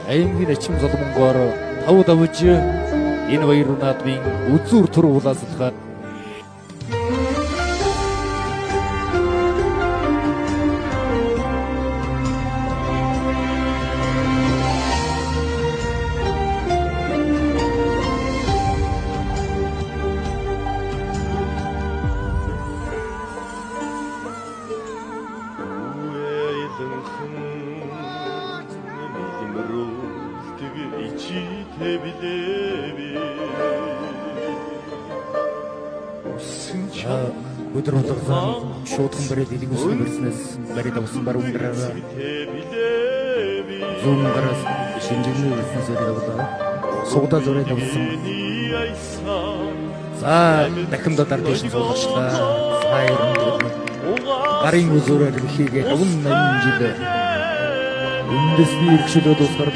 аймгийн Ачим Солонгоор тав давж энэ баяр наадмын үзүүр тур улаасалгаад өдөр болгон шуудхан барил илэг үсний бэрснээс барил авсан баруун гараа зүүн гараас шинжирний бэрснээс явуулаа сугдаа зураг авсан за дахин додор дэш суулгачлаа гарын үзүүрээр хийгээд 50 80 жил үндэсний иргэшилүүд усгаар